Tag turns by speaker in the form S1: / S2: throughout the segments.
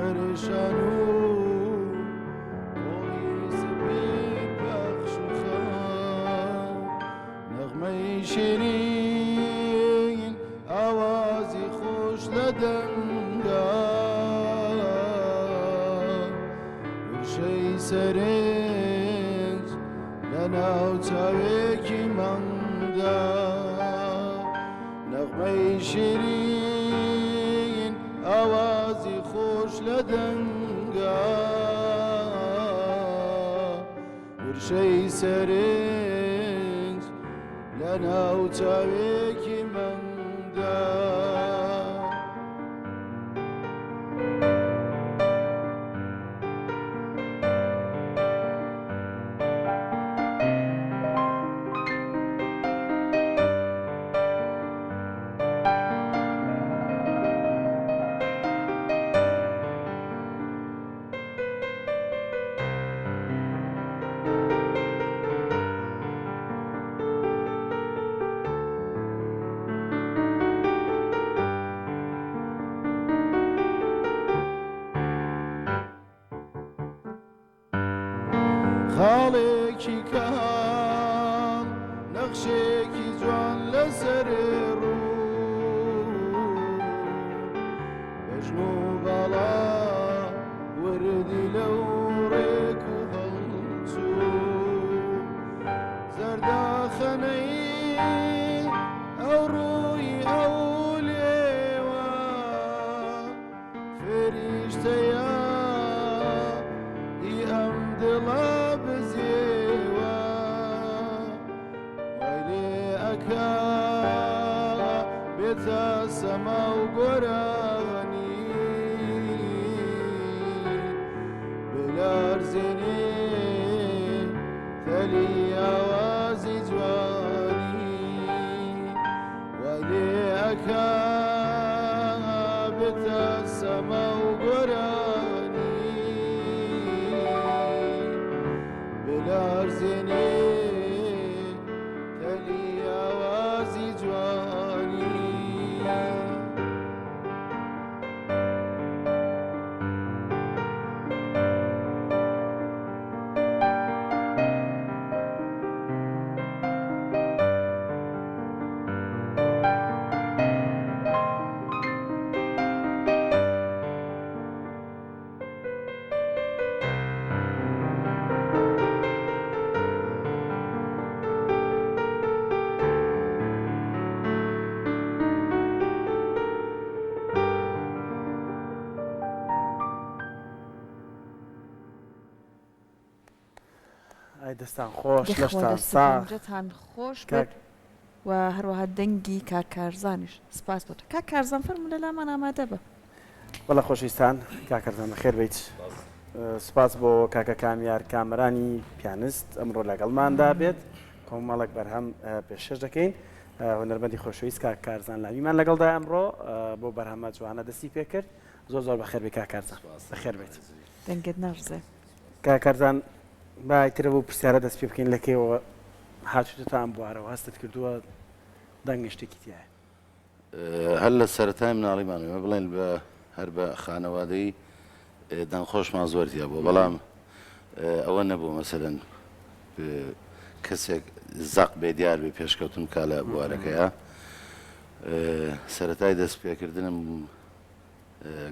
S1: پریشان و بۆی سبێ پەخش و خەم نەغمەی شیرین ئاوازی خۆش لە دەنگا ورشەی سەرنج لە ناو چاوێکی مەنگدا نەغمەی شیرین ئاوازی خۆش لە دەنگا ورشەی سەرنج لە ناو چاوێکی مەنگدا خاڵێکی کەم نەخشێکی جوان لەسەر ڕوو بەژن و باڵا وردی لەو ڕێک و هەڵچوو زەرداخەنەی ئەو ڕووی ئەو لێوە فێریشتەیە ئەم دڵە بزێوە وای لێ ئەکا بێتە سەما و گۆرانی بلارزێنێ تەلی ئاوازی جوانی وای لێ ئەکا بێتە سەما و گۆرانی بلارزێنێ تەلی ئاوازی جوانی
S2: ئای دەستان خۆش لەشتان ساغ
S3: جەتان خۆش بێت و هەروەها دەنگی کاکارزانیش سپاس بۆتە کاکارزان فەرموو لە لامان ئامادە بە
S2: وەڵە خۆشویستان کاکەرزان بەخێر بیت سپاس بۆ کاکە کامیار کامەرانی پیانست ئەمڕۆ لەگەڵماندا بێت کۆمەڵێک بەرهەم پێشکەش دەکەین هونەرمەندی خۆشەویست کاکارزان لاویمان لەگەڵدا ئەمڕۆ بۆ بەرهەمە جوانە دەستی پێکرد زۆر زۆر بەخێر بێت کاکارزان بەخێر بێت
S3: دەنگت نەڕزێ
S2: کاکارزان بایترە بۆ پرسیارە دەست پێ بکەین لەکەیەوە هاتووتە ئەم بوارەوە هەستت کردووە دەنگ شتێکی تایە
S4: هەر لە سەرەتای مناڵیمانەوە بڵێن بە هەر بە خانەوادەی دەنگخۆشمان زۆرتیا بۆ بەڵام ئەوە نەبوو مەسەرەن کەسێک زەق بێ دیار بێ پێشکەوتن کا لە بوارەکەیە سەرەتای دەست پێکردنم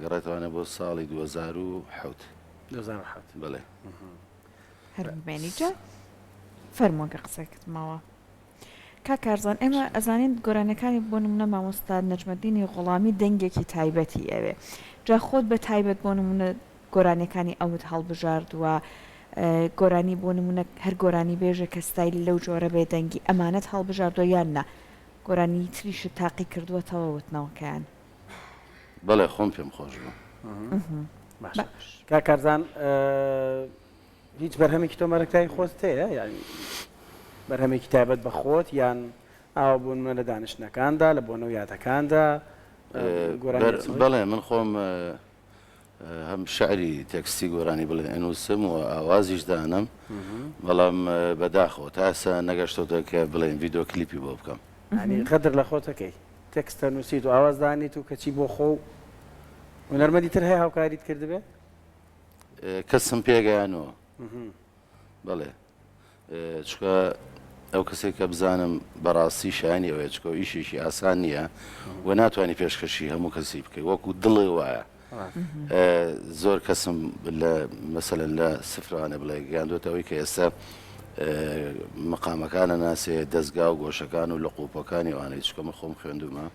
S4: گەڕێتوانە بۆ ساڵی 2007 بڵێ
S3: هەرمێنیجە فەرمۆگە قسەکەت ماوە کاکارزان ئێمە ئەزانین گۆرانەکانی بۆ نمونە مامۆستا نەجمەدینی غوڵامی دەنگێکی تایبەتی ئەوێ جا خۆت بە تایبەت بۆ نمونە گۆرانەکانی ئەوت هەڵبژاردووە گۆرانی بۆ نمونە هەر گۆرانی بێژە کە ستایلی لەو جۆرە بێ دەنگی ئەمانەت هەڵبژاردووە یان نا گۆرانی تریشت تاقی کردووەتەوە وتنەوەکەیان
S4: بەڵێ خۆم پێم خۆش بوو
S2: کاکارزان هیچ بەرهەمێکی تۆ مەرەکتای خۆت هەیە یانی بەرهەمێکی تایبەت بە خۆت یان ئاوا بوون لە دانیشتنەکاندا لە بۆنەوە یادەکاندا
S4: بەڵێ من خۆم هەم شعری تێکستی گۆرانی بڵێ ئەنووسم و ئاوازیش دانم بەڵام بەداخەوە تاسە نەگەشتۆتە کە بڵێن ڤیدۆ کلیپی بۆ بکەم
S2: ینی قەدر لە خۆتەکەی تێکستە نووسیت و ئاوازدانیت و کەچی بۆ خۆ هونەرمەندی تر هەیە هاوکاریت کردبێ؟
S4: کەسم پێگەیانەوە بەڵێ چکە ئەو کەسێک کە بزانم بەڕاستی شایانی ئەوەیە چکە ئیشێکی ئاسان نییە و ناتوانانی پێشکەشی هەموو کەسی بکەیت وەکو دڵێ وایە زۆر کەسم مەسەلەن لە سفرانە بڵێ گەیاندۆتەوەی کە ئێستا مقامەکانە ناسێ دەستگا و گۆشەکان و لە قوپەکانی ئەوانەی چکەمە خۆم خوێندومە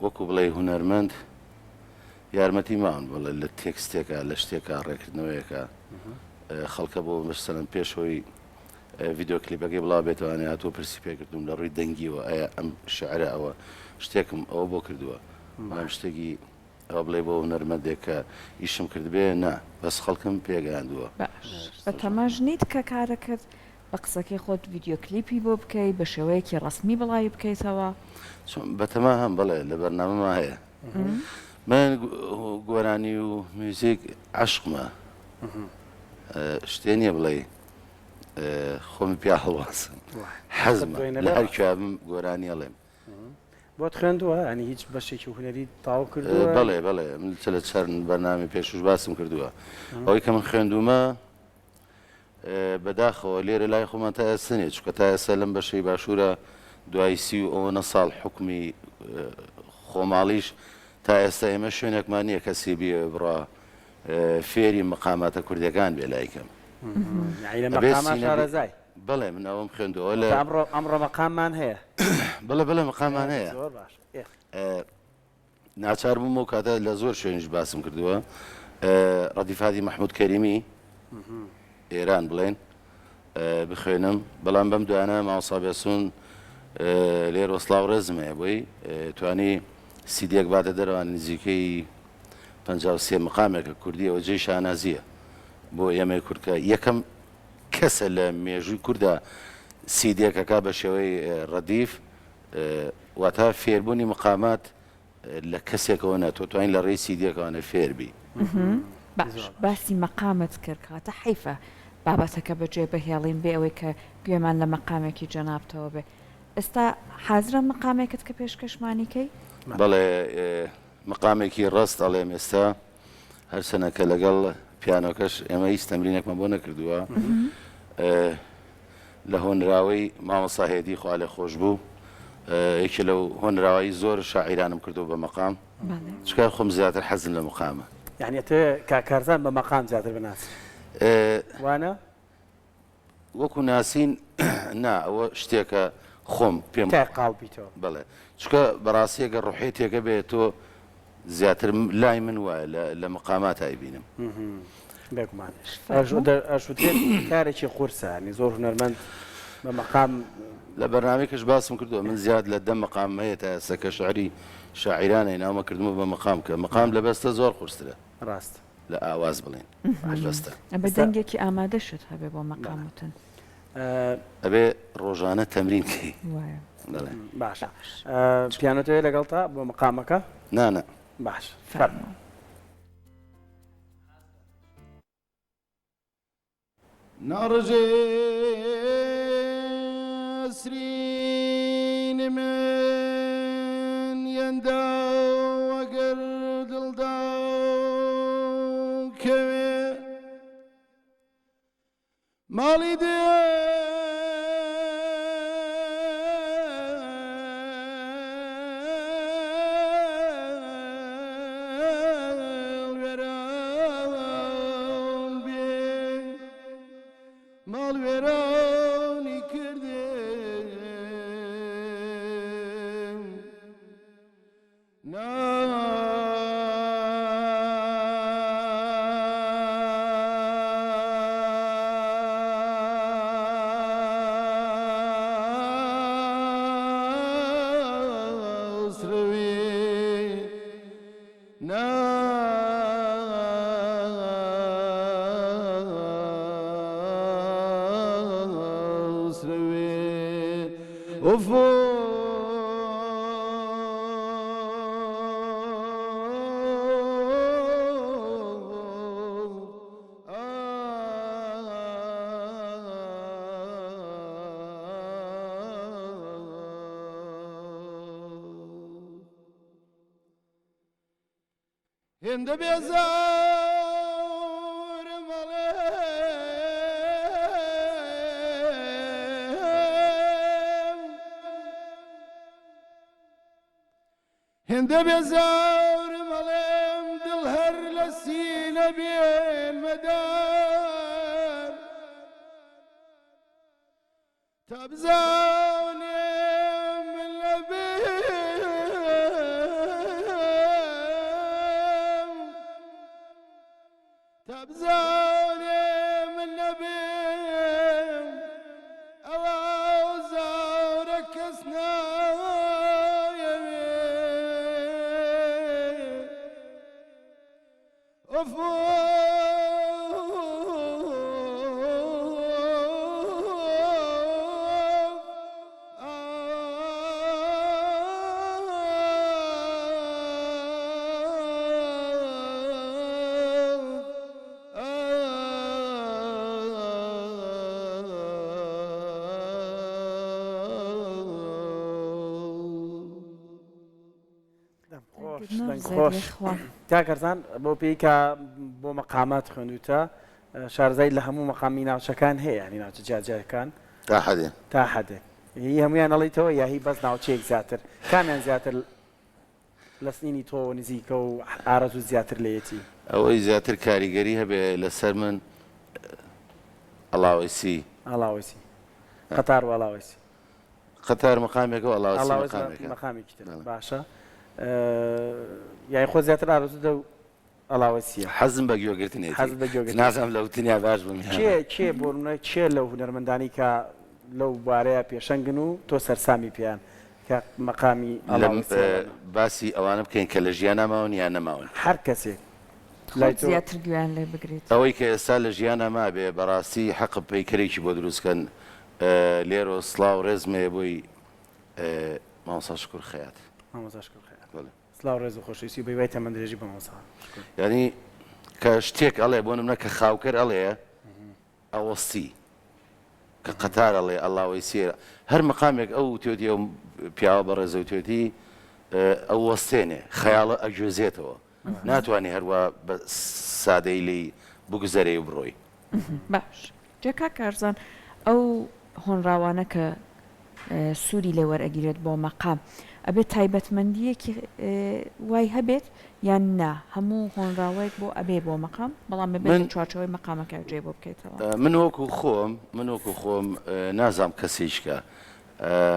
S4: وەکو بڵێ هونەرمەند یارمەتی ماون بڵێ لە تێکستێکە لە شتێکە ڕێکردنەوەیەکە خەڵکە بۆ مەسەلەن پێشەوەی ڤیددیو کلیپەکەی بڵاو بێتوانێت هاتووە پرسی پێکردوم لە ڕووی دەنگیەوە ئەیە ئەم شعرە ئەوە شتێکم ئەوە بۆ کردووە ئەم شتێکی ئەوە بڵێ بۆ نەرمەندێک کە ئیشم کردبێ نا بەس خەڵکم پێگەیاندووە
S3: بە تەماژ نیت کە کارەکەت بە قسەکەی خۆت ڤیددیو کلیپی بۆ بکەیت بە شێوەیەکی ڕسمی بڵاوی بکەیتەوە
S4: بەتەما هەم بڵێ لە بەرنامەما هەیە من گۆرانی و میوزیک عشقمە شتێ نییە بڵێ خۆمی پیا هەڵواسم حەزمە لە هەر کوێبم گۆرانی ئەڵێم
S2: بۆت خوێندووە ئەنی هیچ بەشێکی هونەری تاو کردووە؟
S4: بەڵێ بەڵێ من لە چەند بەرنامی پێشوش باسم کردووە ئەوەی کە من خوێندومە بەداخەوە لێرە لای خۆمان تا ئێستا نیە چونکە تا ئێستا لەم بەشەی باشوورە دوای 30 ساڵ حکمی خۆماڵیش تا ئێستا ئێمە شوێنێکمان نییە کەسی بێ بڕە فێری مقاماتە کوردەکان بێ لایکەم بەڵێ من ئەوم خوێندەوە لە
S2: ئەمڕۆ مەقاممان هەیە
S4: بڵێ مەقاممان هەیە ناچار بوومەوە کاتە لە زۆر شوێنیش باسم کردووە ڕەدیفاتی مەحموود کەریمی ئێران بڵێن بخوێنم بەڵام بەم دوانە ماوەسا بێسوون لێر وەسڵاو ڕێزمەیە بۆی توانی سیدێک باتە دەرەوان نزیکەی 53 مقامێکە کوردی ئەوە جێی شانازیە بۆ ئێمەی کوردکە یەکەم کەسە لە مێژووی کووردا سیدێکەکە بە شێوەی ڕەدیف واتە فێربوونی مقامات لە کەسێکەوە نەتۆ توانین لە ڕێی سیدێکەوانە فێربی
S3: باش باسی مەقامت کرد کاتە حیفە بابەتەکە بەجێ بەهێڵین بێ ئەوەی کە گوێمان لە مەقامێکی جەنابتەوە بێ ئێستا حازرە مەقامێکت کە پێشکەشمانیکەی؟
S4: بەڵێ مقامێکی ڕاست ئەڵێم ئێستا هەر سەنەکە لەگەڵ پیانۆکەش ئێمە هیچ تەمرینێکمان بۆ نەکردووە لە هۆنراوەی مامۆستا هێدی خوا لێ خۆش بوو یەکێ لەو هۆنراوایی زۆر شاعیرانم کردو بە مەقام چکار خۆم زیاتر حەزم لە مقامە
S2: یعنی تۆ کاکارزان بە مەقام زیاتر بناسی وانە
S4: وەکو ناسین نا ئەوە شتێکە خۆم پێم
S2: قاڵبییتەوە
S4: بڵێ چکە بەڕاستیەکە ڕوحێت تێکە بێت تۆ زیاتر لای من وایە لە مقامات ئایبینم
S2: بێگومانش ئەشوتێت کارێکی قورسانی زۆر هونەرمەند بە مەقام
S4: لە بەرنامێکش باسم کردووە من زیاد لە دە مەقام هەیە تا سەکە شعری شاعیرانەی ناومە کردمە بە مەقام کە مەقام لە بەستە زۆر قورسرە
S2: ڕاست
S4: لە ئاواز بڵێن بەستە
S3: بە دەنگێکی ئامادەشت هەبێ بۆ مەقاموتن
S4: ئەبێ ڕۆژانە تەمرینکەی
S2: باشە پیانۆتەوەی لەگەڵ تا بۆ مەقامەکە
S4: نانە
S2: باش
S1: ناڕژێسرین من یەندا وەگەر دڵدا کەوێ ماڵی دێ ماڵوێرانی کردم هێندە بێزارم ئەڵێم هێندە بێزارم ئەڵێم دڵ هەر لە سینە بێن مەدار تا بزانێم من لەبێم تا بزانێم من لەبێم ئەوە زارە کەس نایەوێ
S2: خۆش کاکەرزان بۆ پێیکە بۆ مەقامات خوێنوتە شارزای لە هەموو مەقامی ناوچەکان هەیە ینی ناوچە جیاجیەکان تا حەدێک هی هەمویان ئەڵێیتەوە یا هی بەس ناوچەیەک زیاتر کامیان زیاتر لە سنینی تۆ نزیکە و ئارەزوو زیاتر لێتی
S4: ئەوەی زیاتر کاریگەری هەبێ لەسەر من ئەڵاوسی
S2: قەتار و ئەڵاوسی
S4: قەتار مەقامێکە و ئەڵاوسی
S2: مەقامێکی تر باشە یای خۆ زیاتر ئارەزوو دە و ئەڵاوسیە
S4: حەزم بە گوێگرتنێت نازانم لەو تنیا باش بم
S2: کێ بۆ چێ لەو هونەرمەندانی کە لەو بارەیە پێشەنگن و تۆ سەرسامی پیان کە مەقامی
S4: باسی ئەوانە بکەین کە لە ژیان ناماون یان نەماون
S2: هەر کەسێک
S3: زیاتر گویان لێ بگریت
S4: ئەوەی کە ئێستا لە ژیان نەما بێ بەڕاستی حەق پەیکەرێکی بۆ دروستکەن لێرۆ سڵاو ڕێزمێ بۆی مامۆستا شکور خەیات
S2: سلااو ڕێز و خۆشویستی بەی وای تەمەند درێژی بە مامۆستا
S4: ینی کە شتێک ئەڵێ بۆ نمونە کە خاوکەر ئەڵێ ئەوەستی کە قەتار ئەڵێ ئەڵاوی سێرە هەر مەقامێک ئەو توێتی ئەو پیاوە بە ڕێزە و توێتی ئەو وەستێنێ خەیاڵە ئەگوێزێتەوە ناتوانانی هەروە بە سادەی لی بگوزەرێ و بڕۆی
S3: باش جێکا کارزان ئەو هۆنراوانە کە سووری لێ وەرئەگیرێت بۆ مەقام ئەبێت تایبەتمەندیەکی وای هەبێت یان نا هەموو هۆنراوەیەک بۆ ئەبێ بۆ مەقام بەڵام ببێت چوارچەوەی مەقامەکە جێ بۆ بکەیتەوە
S4: من وەکو خۆم نازام کەسێککە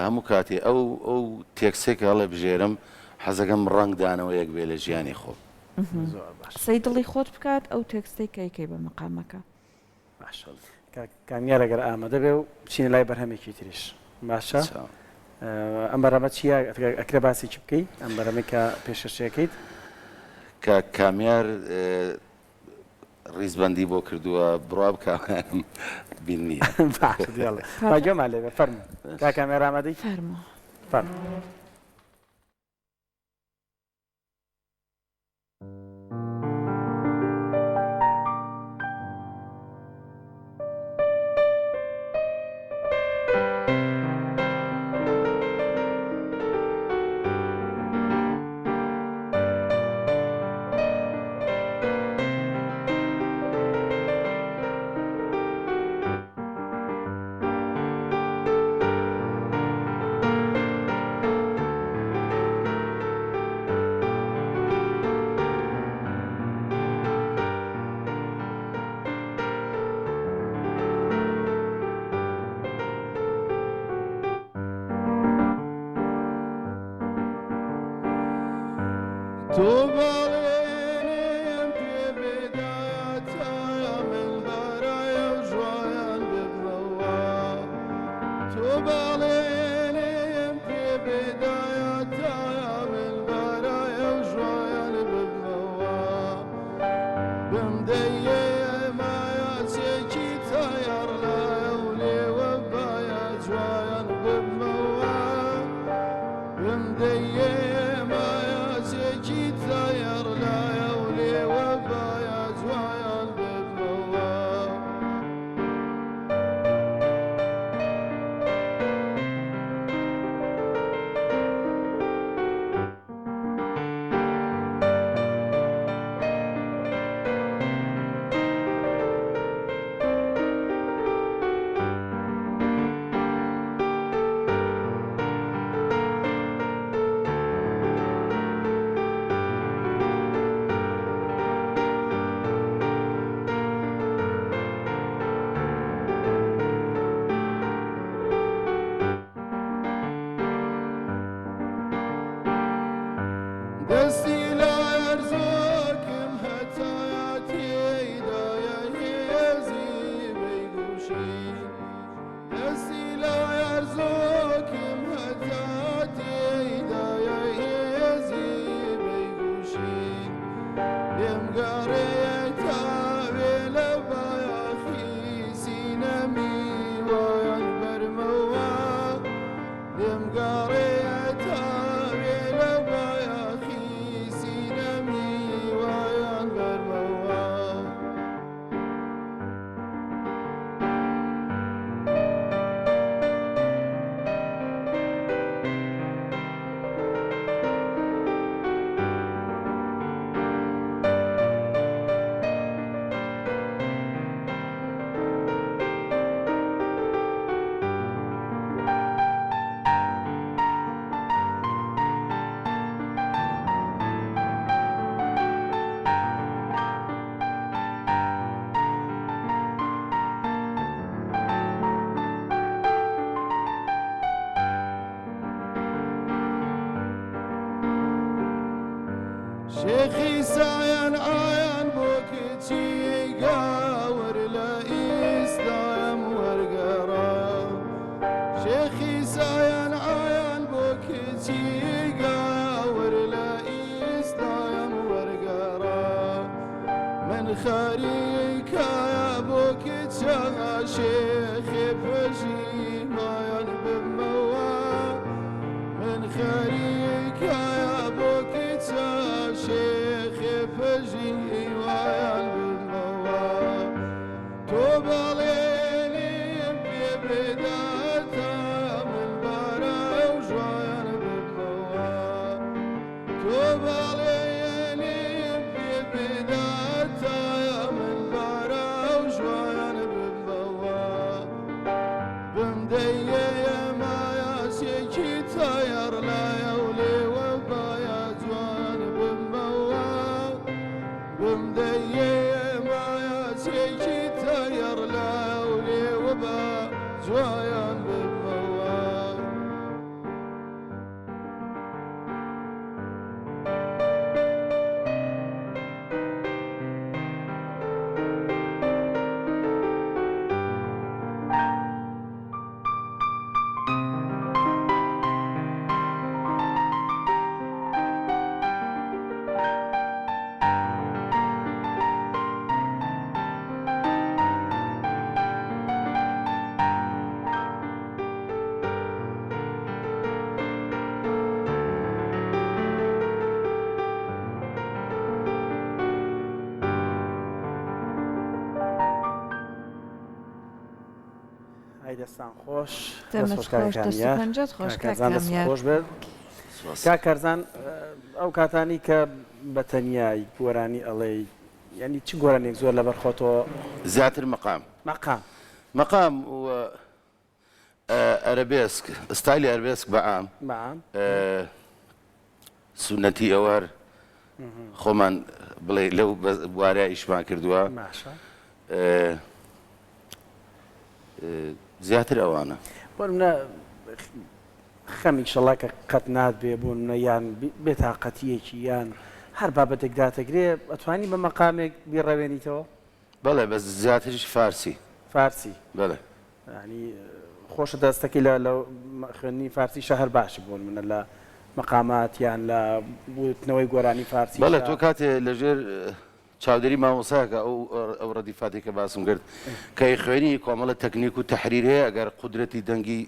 S4: هەموو کاتێ ئەو تێکسێکە هەڵێ بژێرم حەزەکەم ڕنگدانەوەیەک بێ لە ژیانی خۆم
S3: سەی دڵی خۆت بکات ئەو تێکستەی کەیکەی بە مەقامەکە
S2: کامیار ئەگەر ئامادە بێ و بچینە لای بەرهەمێکی تریش باشە ئەم بەرەمە چیە ئەکرە باسی چ بکەیت ئەم بەرەمەی کە پێشەشەکەیت
S4: کە کامیار ڕیزبەندی بۆ کردووە بڕوا بکەم بین نییە
S2: باگوێمان لێ فەرموو کا کامیار ئامادەی
S3: فەرموو
S1: شيخي سايان عيان بوكتي قاور لا إسلام ورقرا شيخي سايان عيان بوكتي قاور لا إسلام ورقرا من خاريك يا بوكتا شيخي بجي ما ينبب موا من خاريك يا بوكتا شيخ فجي ويا الموا توب عليني ببداتا من برا وجوان بالموا توب عليني ببداتا من برا وجوان بالموا بمدي يا ما يا سيكي طير لا يولي وبايا جوان بالموا بمدي ما يا سيكي طير لا يولي وبا جوان بالموا
S2: ئەی دەستان خۆش
S3: دەمت خۆش دەست و پەنجەت خۆش کاکامیار
S2: خۆش بێت کاکەرزان ئەو کاتانی کە بە تەنیایی گۆرانی ئەڵێ ینی چ گۆرانێک زۆر لەبەر خۆتەوە
S4: زیاتر مەقام مەقام و ئەرەبێسک ستایلی ئەربێسک بەعام سونەتی ئەوەر خۆمان بڵێ لەو بوارە ئیشمان کردووە زیاتر ئەوانە
S2: بۆ منە خەمی شەڵا کە قەت نات بێ بوون منە یان بێتاقەتیەکی یان هەر بابەتێک داتەگرێ ئەتوانی بە مەقامێک بیڕەوێنیتەوە
S4: بەڵێ بەس زیاتریش فارسی بەڵێ
S2: ینی خۆشە دەستەکەی لە خوێندنی فارسی شەهر باشی بوون منە لە مەقامات یان لە وتنەوەی گۆرانی فارسی
S4: بەڵێ تۆ کاتێ لەژێر چاودێری مامۆساکە ئەو ڕەدیفاتی کە باسم کرد کە خوێنی کۆمەڵە تەکنیک و تەحریر هەیە ئەگەر قودرەتی دەنگی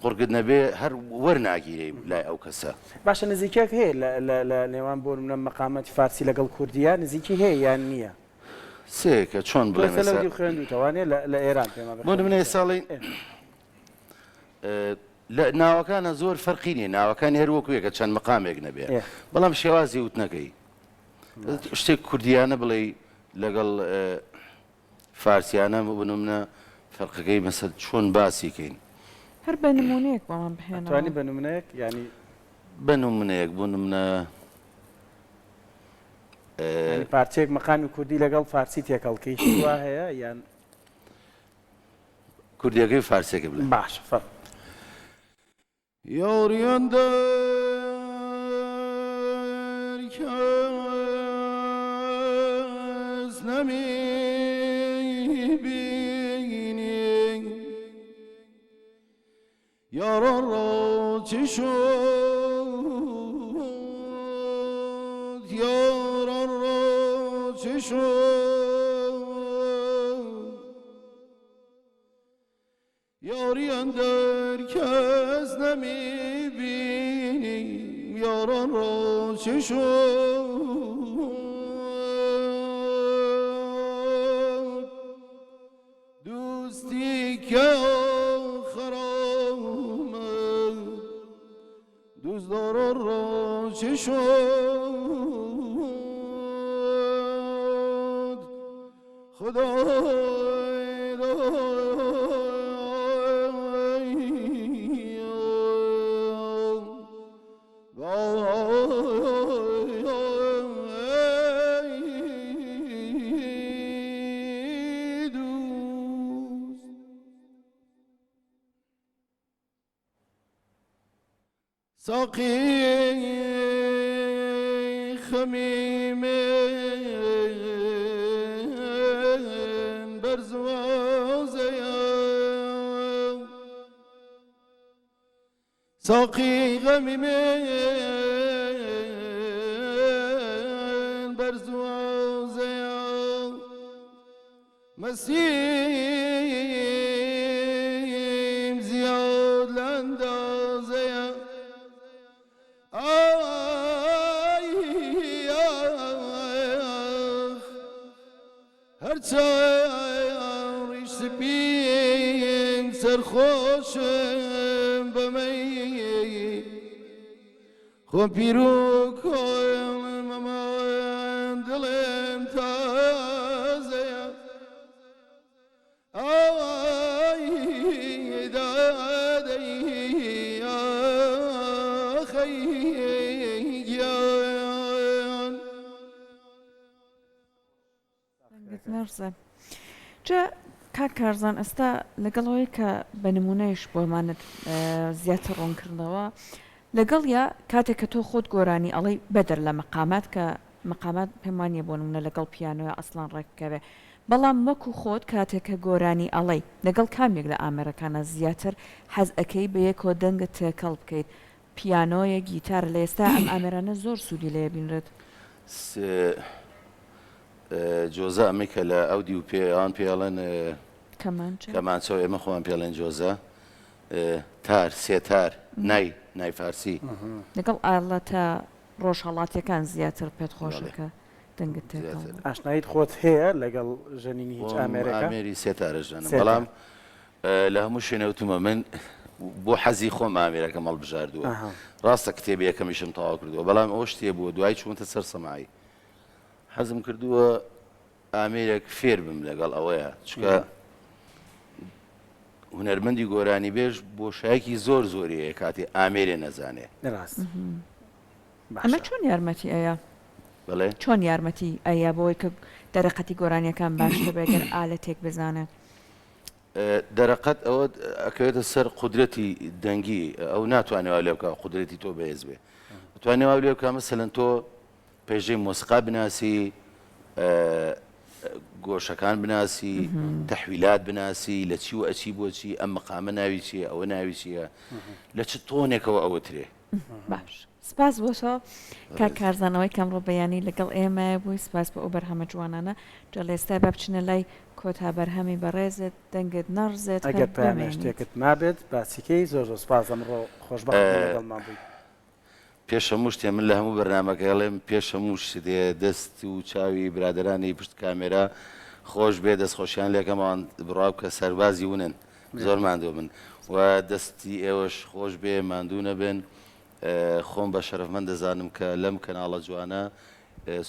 S4: قورگت نەبێ هەر وەرناگیرێ لای ئەو کەسە
S2: باشە نزیکێک هەیە لە نێوان بۆ منە مەقامەتی فارسی لەگەڵ کوردیە نزیکی هەیە یان نییە
S4: سێکە چۆن
S2: بڵێ خوێندوتەوانێ لە ئێران
S4: بۆ منێ ساڵی لە ناوەکانە زۆر فەرقی نیە ناوەکان هەروەکوەکە چەند مەقامێک نەبێ بەڵام شێوازی وتنەکەی شتێک کوردیانە بڵێ لەگەڵ فارسیانە ببنە منە فەرقەکەی مەسەل چۆن باسیکەین
S3: هەر بە نمونەیەک بۆمان بهێنەوە
S2: توانی بە نمونەیەک ینی
S4: بە نمونەیەک بوو منە
S2: پارچێک مەقامی کوردی لەگەڵ فارسی تێکەڵکەی وا هەیە یان
S4: کوردیەکەی فارسێکە بڵێ
S2: باش فەرق
S1: یاریانده کس نمیبینی یاران را چی شد یاران را چی شد یاری اندر کس نمیبینی یاران را چی شد دوستی که آخر آمد دوستداران را چی شد خدای ساقی خميم برزوزيا ساقي غميم برزوزيا مسيم زياد لاندازيا هرچاریش سپین سرخوشم بمی خون پیرو کن مامان دلم تازه آی دادی آخیان
S3: نرسە جا کاکارزان ئێستا لەگەڵەوەی کە بە نمونەیش بۆمانت زیاتر ڕوونکردنەوە لەگەڵ یا کاتێک کە تۆ خۆت گۆرانی ئەڵەی بەدەر لە مەقامات کە مەقامات پێم وانیە بۆ نمونە لەگەڵ پیانۆە ئەسڵان ڕێککەوێ بەڵام وەکو خۆت کاتێک کە گۆرانی ئەڵەی لەگەڵ کامێک لە ئامێرەکانە زیاتر حەز ئەەکەی بە یەکۆ دەنگت تێکەڵ بکەیت پیانۆیە گیتار لە ئێستا ئەم ئامێرانە زۆر سوودی لێ بینرێت
S4: جۆزە ئەمە کە لە ئەودی و پێیان پێڵێن کەمانچەوە ئێمە خۆمان پێڵێن جۆزە تار سێتار نای فارسی
S3: لەگەڵ ئاڵەتە ڕۆژهەڵاتیەکان زیاتر پێت خۆشەکە دەنگت تێکەڵ
S2: ئاشنایت خۆت هەیە لەگەڵ ژەنینی هیچ ئامێرەکە
S4: ئامێری سێتارە ژەنم بەڵام لە هەموو شوێنەوتمە من بۆ حەزی خۆم ئامێرەکەم هەڵبژاردووە ڕاستە کتێبی یەکەمیشم تەواو کردووە بەڵام ئەوە شتێ بووە دوای چوونتە سەر سەماعی حەزم کردووە ئامێرێک فێر بم لەگەڵ ئەوەیە چکە هونەرمەندی گۆرانی بێژ بۆشایەکی زۆر زۆریەیە کاتی ئامێرێ نەزانێ
S2: ڕاست
S3: ئەمە چۆن یارمەتی ئەیە
S4: بڵێ
S3: چۆن یارمەتی ئەیە بۆی کە دەرەقەتی گۆرانیەکان باشتر بێگەر ئالەتێک بزانێ
S4: دەرەقەت ئەوە ئەکەوێتە سەر قودرەتی دەنگی ئەو ناتوانێت لێ بکە قودرەتی تۆ بەهێز بێ توانێت لێ بکە مەسەلەن تۆ پێشەی مۆسیقا بناسی گۆشەکان بناسی تەحویلات بناسی لە چی و ئەچی بۆچی ئەم مەقامە ناوی چیە ئەوە ناوی چییە لە چ تۆنێکەوە ئەوەترێ
S3: باش سپاس بۆ تۆ کارزانەوەی کەمڕۆ بەیانی لەگەڵ ئێمە بووی سپاس بە ئەو بەرهەمە جوانانە جا لە ئێستا با بچنە لای کۆتا بەرهەمی بەڕێزت دەنگت نەڕزێت
S2: ئەگەر پامێ شتێکت مابێت باسیکەی زۆر زۆر سپاس ئەمڕۆ خۆشبەخت لەگەڵمان بووی
S4: پێش هەموو شتێ من لە هەموو بەرنامەکەڵێم پێش هەموو شتێ دەست و چاوی برادرانی پشت کامێرا خۆش بێ دەستخۆشیان لێکەمان بڕاو کە سەربازی ونن زۆر ماندوو من و دەستی ئێوەش خۆش بێ ماندوو نەبن خۆم بە شەرەفمەند دەزانم کە لەم کەناڵە جوانە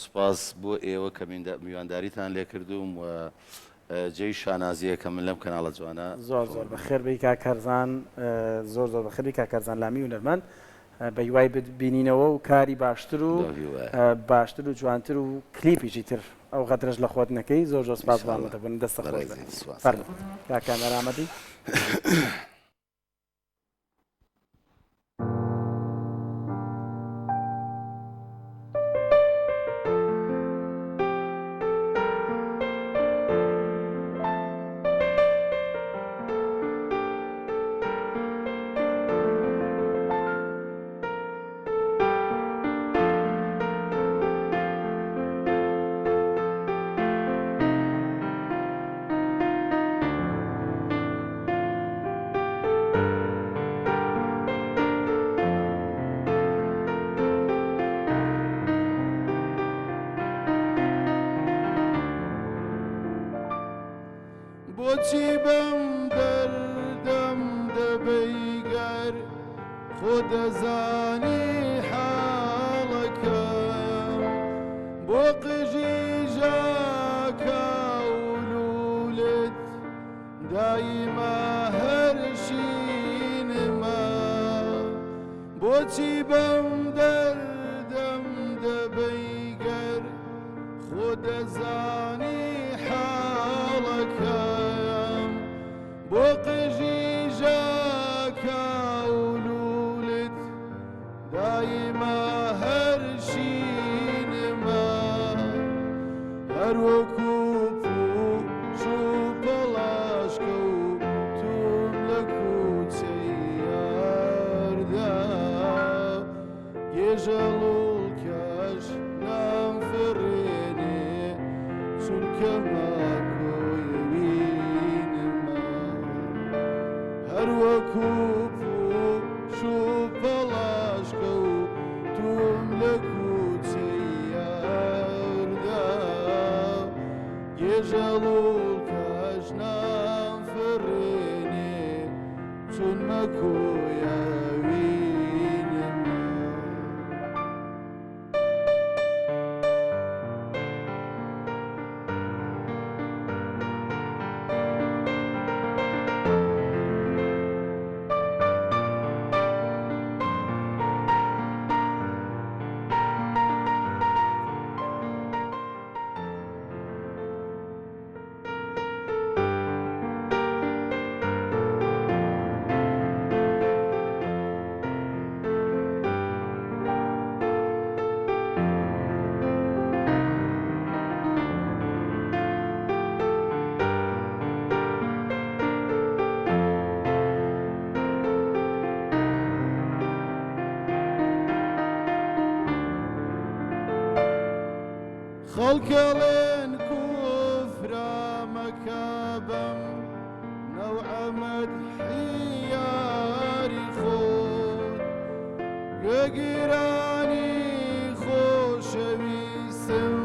S4: سوپاس بۆ ئێوە کە میوانداریتان لێ کردوم و جێی شانازیەکە من لەم کەناڵە جوانە
S2: زۆر زۆر بەخێر بی کاکەرزان زۆر زۆر بەخێری کاکەرزان لامی هونەرمەند بە هیوای ببینینەوە و کاری باشتر و جوانتر و کلیپیشی تر ئەو غەدرەش لە خۆت نەکەی زۆر زۆر سپاس بامەتە بن دەستە خۆش کاکان ئارامەدی
S1: بۆچی بەم دەردەم دەبەیگەر خۆ دەزانی حاڵەکەم بۆ قژی ژاکە و لولت دایما هەرشینمە بۆچی بەم دەردەم دەبەیگەر خۆ دەزانی حاڵەکەم بۆ قژی ژاکە و لولت دایما هەرشینمە هەر وەکو پووش و پەڵاشکە و توم لە کوچەی یاردا گێژەڵوڵکەش نامفڕێنێ چونکە ماکۆیەوینمە هەر وەکو پووش و پەڵاشکە و توم لە کوچەی یاردا گێژەڵوڵکەش نامفڕێنێ چون مەکۆیەوینمە خەڵکەڵێن کوفرە مەکەبەم نەوعەمەد حیاری خۆت گوێگیرانی خۆشەویستم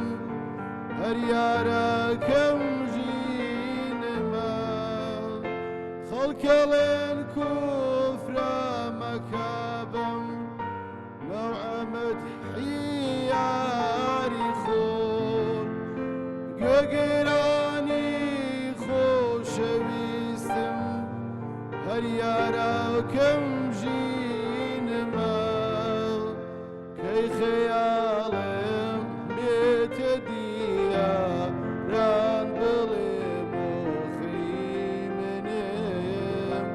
S1: هەر یارەکەم ژینمە خەڵکەڵێن کوفرە مەکەبەم نەوعەمەد حیاری خۆت گوێگیرانی خۆشەویستم هەر یارەکەم ژینمە کەی خەیاڵم بێتە دیاران بڵێم مۆخی منم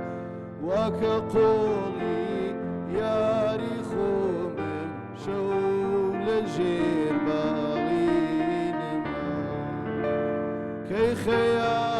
S1: واکە قۆڵی یاری خۆمم شەو لە ژێر باڵینمە کەی خەیاڵ